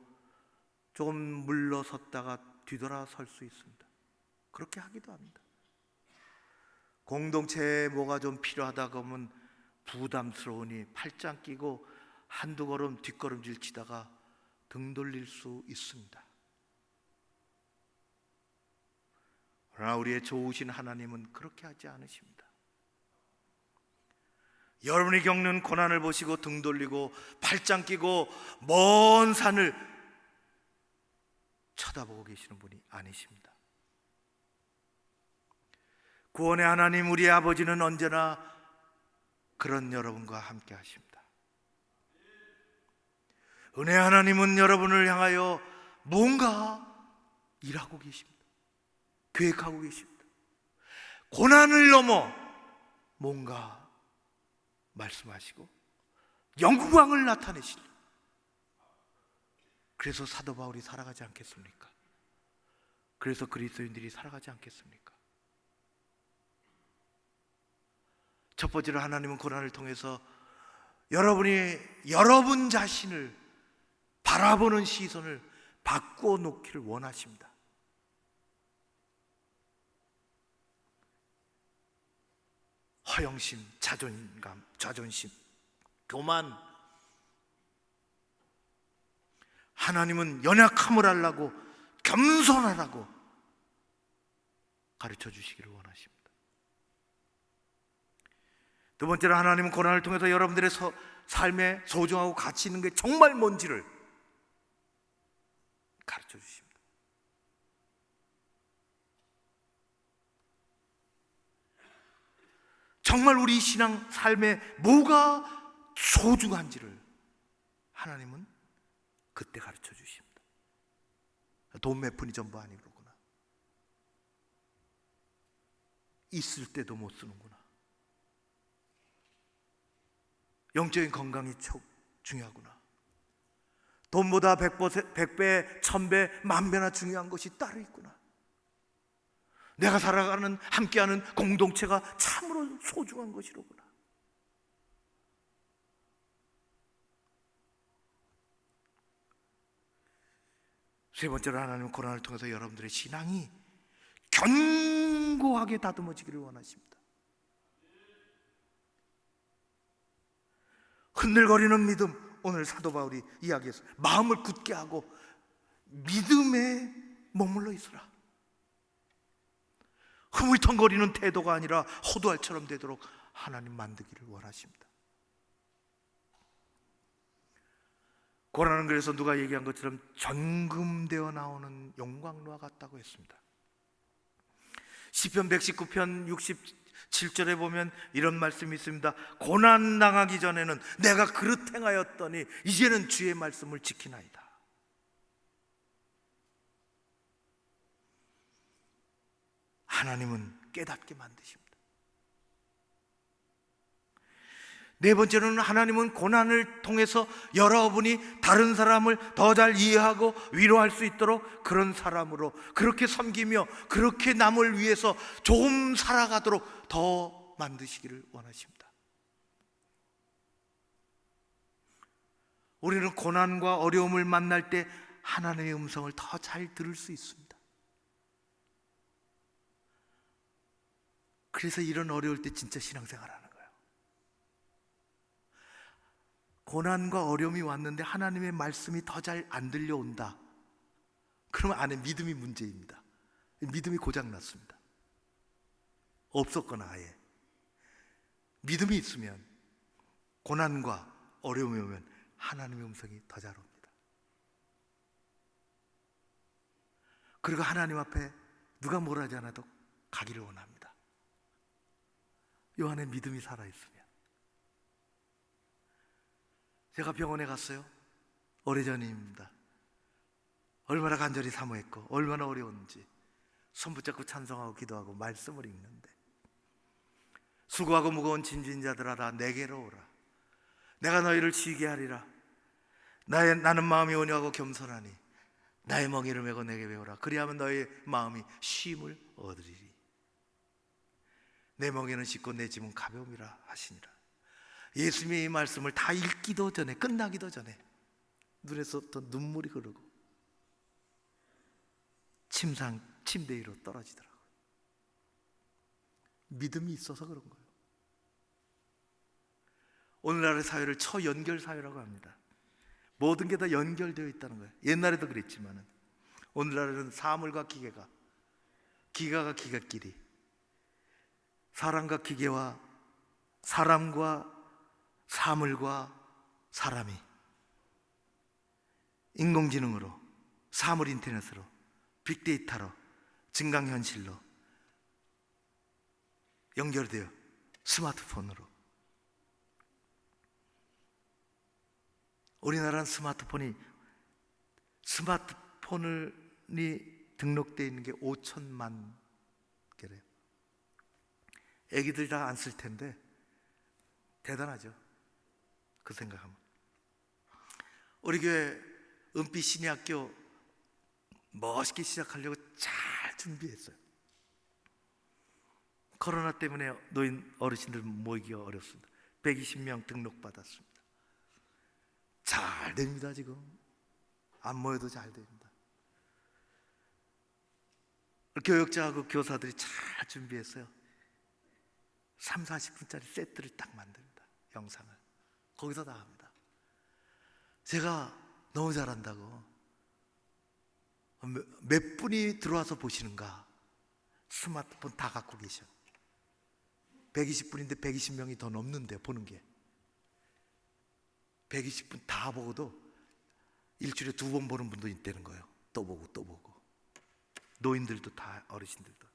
조금 물러섰다가 뒤돌아 설 수 있습니다. 그렇게 하기도 합니다. 공동체에 뭐가 좀 필요하다 그러면 부담스러우니 팔짱 끼고 한두 걸음 뒷걸음질 치다가 등 돌릴 수 있습니다. 그러나 우리의 좋으신 하나님은 그렇게 하지 않으십니다. 여러분이 겪는 고난을 보시고 등 돌리고 팔짱 끼고 먼 산을 쳐다보고 계시는 분이 아니십니다. 구원의 하나님, 우리의 아버지는 언제나 그런 여러분과 함께 하십니다. 은혜의 하나님은 여러분을 향하여 뭔가 일하고 계십니다. 계획하고 계십니다. 고난을 넘어 뭔가 말씀하시고 영광을 나타내시려. 그래서 사도 바울이 살아가지 않겠습니까? 그래서 그리스도인들이 살아가지 않겠습니까? 첫 번째로 하나님은 고난을 통해서 여러분이 여러분 자신을 바라보는 시선을 바꾸어 놓기를 원하십니다. 허영심, 자존심, 교만. 하나님은 연약함을 하려고, 겸손하라고 가르쳐 주시기를 원하십니다. 두 번째로 하나님은 고난을 통해서 여러분들의 삶에 소중하고 가치 있는 게 정말 뭔지를 가르쳐 주십니다. 정말 우리 신앙 삶에 뭐가 소중한지를 하나님은 그때 가르쳐 주십니다. 돈 몇 푼이 전부 아니구나. 있을 때도 못 쓰는구나. 영적인 건강이 중요하구나. 돈보다 100배, 1000배, 10,000배나 중요한 것이 따로 있구나. 내가 살아가는, 함께하는 공동체가 참으로 소중한 것이로구나. 세 번째로 하나님은 고난을 통해서 여러분들의 신앙이 견고하게 다듬어지기를 원하십니다. 흔들거리는 믿음, 오늘 사도 바울이 이야기했어요. 마음을 굳게 하고 믿음에 머물러 있으라. 흐물텅거리는 태도가 아니라 호두알처럼 되도록 하나님 만들기를 원하십니다. 고난은 그래서 누가 얘기한 것처럼 전금되어 나오는 영광로와 같다고 했습니다. 시편 119편 67절에 보면 이런 말씀이 있습니다. 고난 당하기 전에는 내가 그릇 행하였더니 이제는 주의 말씀을 지키나이다. 하나님은 깨닫게 만드십니다. 네 번째로는 하나님은 고난을 통해서 여러분이 다른 사람을 더 잘 이해하고 위로할 수 있도록 그런 사람으로 그렇게 섬기며 그렇게 남을 위해서 좀 살아가도록 더 만드시기를 원하십니다. 우리는 고난과 어려움을 만날 때 하나님의 음성을 더 잘 들을 수 있습니다. 그래서 이런 어려울 때 진짜 신앙생활하는 거예요. 고난과 어려움이 왔는데 하나님의 말씀이 더 잘 안 들려온다. 그러면 안에 믿음이 문제입니다. 믿음이 고장났습니다. 없었거나 아예. 믿음이 있으면 고난과 어려움이 오면 하나님의 음성이 더 잘 옵니다. 그리고 하나님 앞에 누가 뭐라 하지 않아도 가기를 원합니다. 요 안에 믿음이 살아있으면. 제가 병원에 갔어요. 오래전입니다. 얼마나 간절히 사모했고 얼마나 어려웠는지 손 붙잡고 찬송하고 기도하고 말씀을 읽는데, 수고하고 무거운 짐진 자들아 다 내게로 오라. 내가 너희를 쉬게 하리라. 나는 마음이 온유하고 겸손하니 나의 멍에를 메고 내게 배우라. 그리하면 너희 마음이 쉼을 얻으리리. 내 멍에는 쉽고 내 짐은 가벼움이라 하시니라. 예수님의 이 말씀을 다 읽기도 전에, 끝나기도 전에 눈에서부터 눈물이 흐르고 침대 위로 떨어지더라고요. 믿음이 있어서 그런 거예요. 오늘날의 사회를 초연결 사회라고 합니다. 모든 게 다 연결되어 있다는 거예요. 옛날에도 그랬지만은 오늘날에는 사물과 기계가, 기가가 기가끼리, 사람과 기계와 사람과 사물과 사람이 인공지능으로, 사물 인터넷으로, 빅데이터로, 증강현실로 연결되어 스마트폰으로. 우리나라는 스마트폰이 등록되어 있는 게 5천만 개래요. 애기들 다 안 쓸 텐데 대단하죠. 그 생각하면. 우리 교회 은빛 신의학교 멋있게 시작하려고 잘 준비했어요. 코로나 때문에 노인 어르신들 모이기가 어렵습니다. 120명 등록받았습니다. 잘 됩니다. 지금 안 모여도 잘 됩니다. 교역자하고 교사들이 잘 준비했어요. 30-40분짜리 세트를 딱 만듭니다. 영상을 거기서 다 합니다. 제가 너무 잘한다고 몇 분이 들어와서 보시는가. 스마트폰 다 갖고 계셔. 120분인데 120명이 더 넘는데 보는 게. 120분 다 보고도 일주일에 2번 보는 분도 있다는 거예요. 또 보고 또 보고. 노인들도 다, 어르신들도.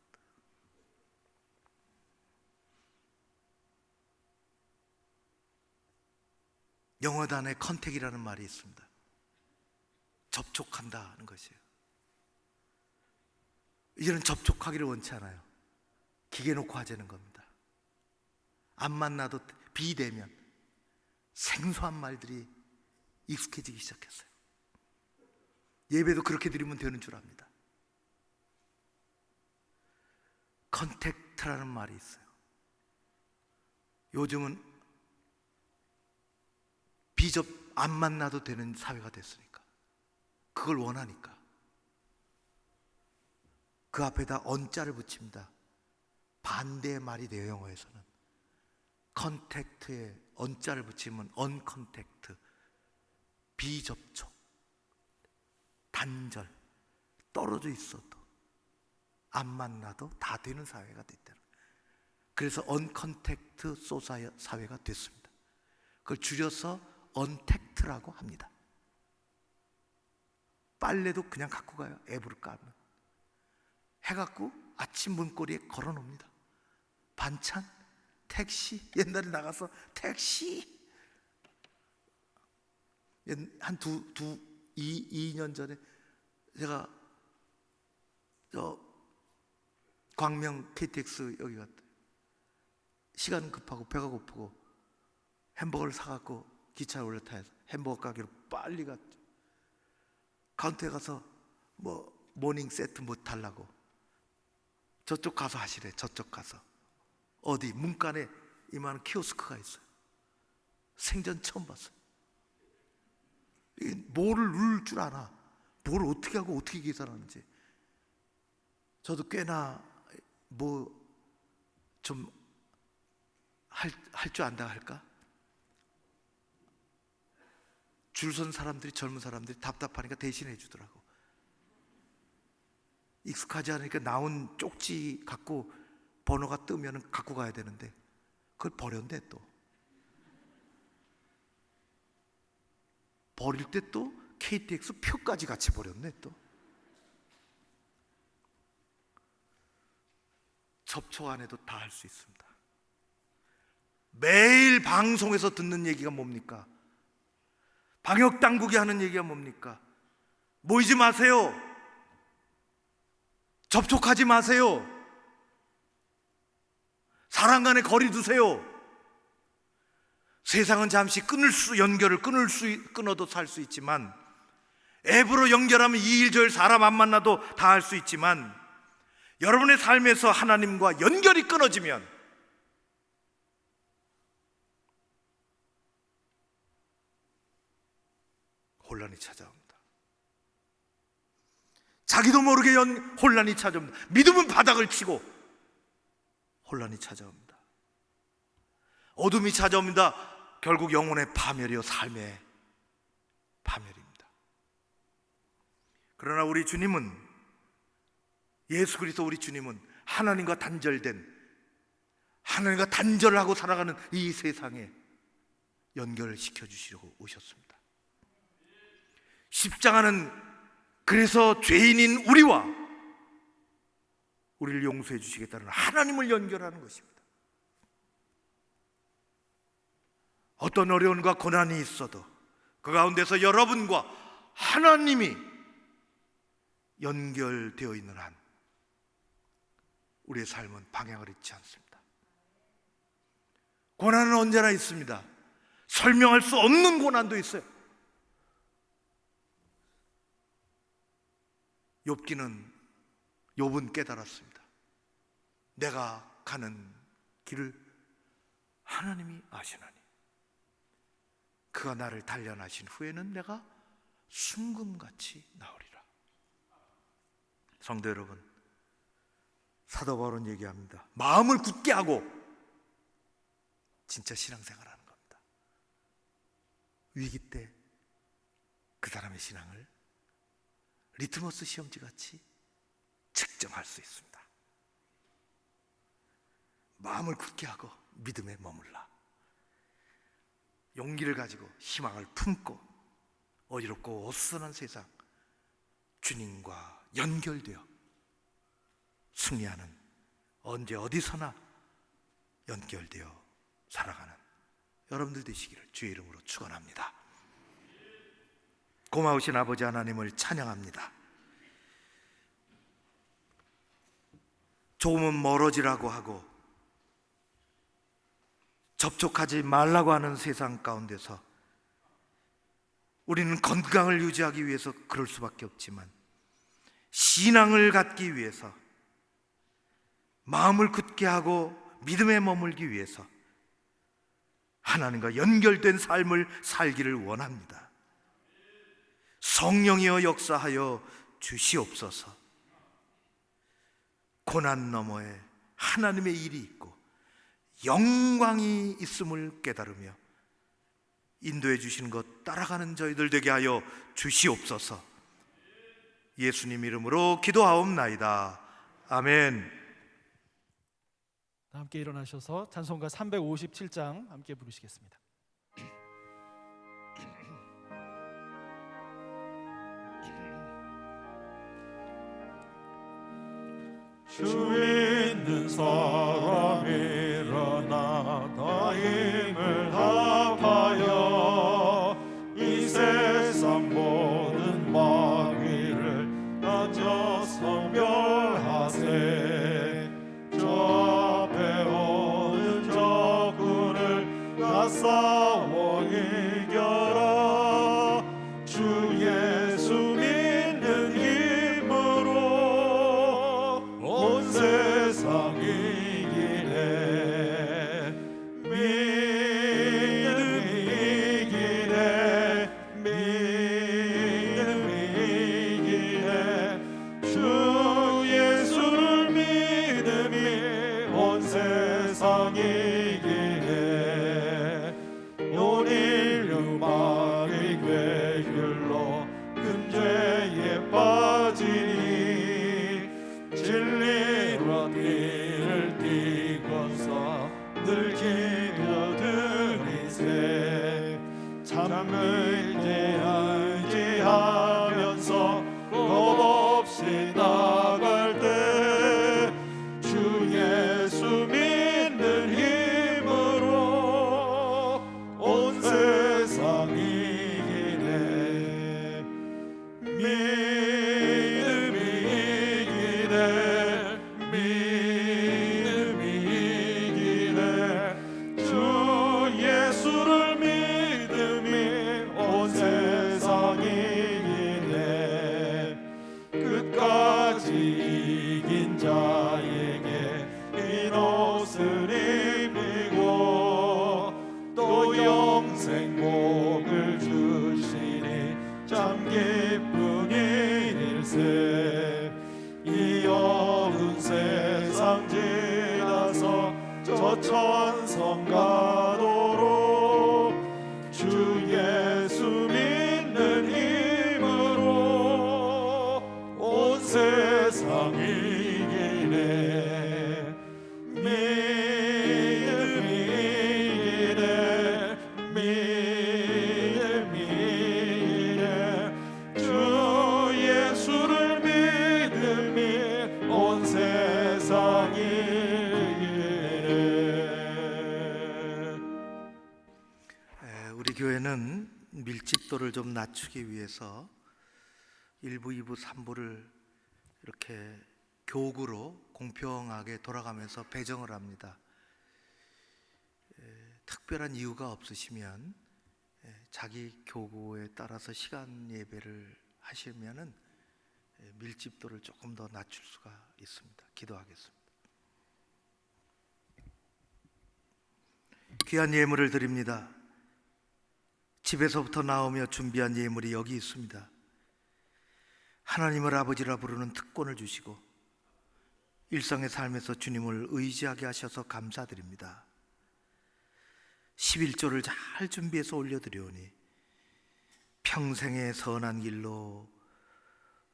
영어 단어에 컨택이라는 말이 있습니다. 접촉한다는 것이에요. 이제는 접촉하기를 원치 않아요. 기계 놓고 하자는 겁니다. 안 만나도 비대면, 생소한 말들이 익숙해지기 시작했어요. 예배도 그렇게 드리면 되는 줄 압니다. 컨택트라는 말이 있어요. 요즘은 안 만나도 되는 사회가 됐으니까, 그걸 원하니까 그 앞에다 언자를 붙입니다. 반대의 말이 돼요. 영어에서는 컨택트에 언자를 붙이면 언컨택트, 비접촉, 단절, 떨어져 있어도 안 만나도 다 되는 사회가 됐다. 그래서 언컨택트 사회가 됐습니다. 그걸 줄여서 언택트라고 합니다. 빨래도 그냥 갖고 가요. 앱으로 까면 해갖고 아침 문고리에 걸어놓습니다. 반찬, 택시, 옛날에 나가서 택시 한 2년 전에 제가 광명 KTX 여기 갔다. 시간 급하고 배가 고프고 햄버거를 사갖고 기차에 올라타서 햄버거 가게로 빨리 갔죠. 카운터에 가서 모닝 세트 뭐 달라고. 저쪽 가서 하시래. 저쪽 가서. 어디 문간에 이만한 키오스크가 있어요. 생전 처음 봤어요. 뭐를 누를 줄 아나. 뭘 어떻게 하고 어떻게 계산하는지. 저도 꽤나 좀 할 줄 안다 할까? 줄 선 사람들이, 젊은 사람들이 답답하니까 대신해 주더라고. 익숙하지 않으니까 나온 쪽지 갖고 번호가 뜨면 갖고 가야 되는데 그걸 버렸는데 또 버릴 때 또 KTX 표까지 같이 버렸네. 또 접촉 안 해도 다 할 수 있습니다. 매일 방송에서 듣는 얘기가 뭡니까? 방역 당국이 하는 얘기가 뭡니까? 모이지 마세요. 접촉하지 마세요. 사람 간의 거리 두세요. 세상은 잠시 연결을 끊어도 살 수 있지만, 앱으로 연결하면 2일 저일 사람 안 만나도 다 할 수 있지만, 여러분의 삶에서 하나님과 연결이 끊어지면 혼란이 찾아옵니다. 자기도 모르게 혼란이 찾아옵니다. 믿음은 바닥을 치고 혼란이 찾아옵니다. 어둠이 찾아옵니다. 결국 영혼의 파멸이요, 삶의 파멸입니다. 그러나 우리 주님은, 예수 그리스도 우리 주님은 하나님과 단절하고 살아가는 이 세상에 연결을 시켜주시려고 오셨습니다. 십자가는 그래서 죄인인 우리를 용서해 주시겠다는 하나님을 연결하는 것입니다. 어떤 어려움과 고난이 있어도 그 가운데서 여러분과 하나님이 연결되어 있는 한 우리의 삶은 방향을 잃지 않습니다. 고난은 언제나 있습니다. 설명할 수 없는 고난도 있어요. 욥은 깨달았습니다. 내가 가는 길을 하나님이 아시나니 그가 나를 단련하신 후에는 내가 순금같이 나오리라. 성도 여러분, 사도 바울은 얘기합니다. 마음을 굳게 하고 진짜 신앙생활하는 겁니다. 위기 때 그 사람의 신앙을 리트머스 시험지 같이 측정할 수 있습니다. 마음을 굳게 하고 믿음에 머물라. 용기를 가지고 희망을 품고 어지럽고 어수선한 세상 주님과 연결되어 승리하는, 언제 어디서나 연결되어 살아가는 여러분들 되시기를 주의 이름으로 축원합니다. 고마우신 아버지 하나님을 찬양합니다. 조금은 멀어지라고 하고 접촉하지 말라고 하는 세상 가운데서 우리는 건강을 유지하기 위해서 그럴 수밖에 없지만, 신앙을 갖기 위해서, 마음을 굳게 하고 믿음에 머물기 위해서 하나님과 연결된 삶을 살기를 원합니다. 성령이여 역사하여 주시옵소서. 고난 너머에 하나님의 일이 있고 영광이 있음을 깨달으며 인도해 주시는 것 따라가는 저희들 되게 하여 주시옵소서. 예수님 이름으로 기도하옵나이다. 아멘. 함께 일어나셔서 찬송가 357장 함께 부르시겠습니다. 주 있는 사람 일어나 다 힘을 합하여 이 세상 모든 마귀를 가져 섬멸하세. 저 앞에 오는 적군을 다 싸워 이겨라. 주 예수 믿는 힘으로 온 세상 이기네. 믿음이 이기네. 믿음이 이기네. 주 예수를 믿 이기네 믿음이 이기네 주 예수를 믿음이 온 세상 이기네 끝까지 이긴 자에게 흰 옷을 입히고 또 영생 복을 주시니 참 기쁜 일일세 이 어두운 세상 지나서 저 천성 가도록 주 예수 믿는 힘으로 온 세상 이기네 믿음이 이기네 믿음이 이기네 주 예수를 믿음이 온 세상 이기네. 우리 교회는 밀집도를 좀 낮추기 위해서 1부, 2부, 3부를 이렇게 교구로 공평하게 돌아가면서 배정을 합니다. 특별한 이유가 없으시면 자기 교구에 따라서 시간 예배를 하시면은 밀집도를 조금 더 낮출 수가 있습니다. 기도하겠습니다. 귀한 예물을 드립니다. 집에서부터 나오며 준비한 예물이 여기 있습니다. 하나님을 아버지라 부르는 특권을 주시고 일상의 삶에서 주님을 의지하게 하셔서 감사드립니다. 11조를 잘 준비해서 올려드리오니 평생의 선한 길로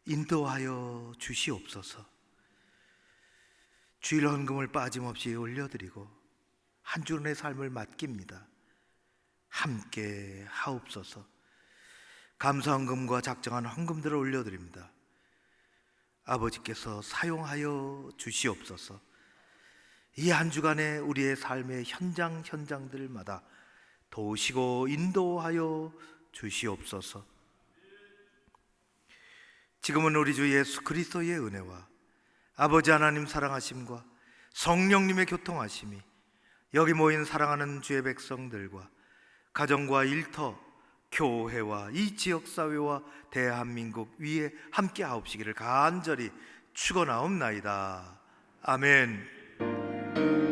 인도하여 주시옵소서. 주일 헌금을 빠짐없이 올려드리고 한 주의 삶을 맡깁니다. 함께 하옵소서. 감사헌금과 작정한 헌금들을 올려드립니다. 아버지께서 사용하여 주시옵소서. 이 한 주간에 우리의 삶의 현장들마다 도우시고 인도하여 주시옵소서. 지금은 우리 주 예수 그리스도의 은혜와 아버지 하나님 사랑하심과 성령님의 교통하심이 여기 모인 사랑하는 주의 백성들과 가정과 일터, 교회와 이 지역사회와 대한민국 위에 함께 하옵시기를 간절히 축원하옵나이다. 아멘.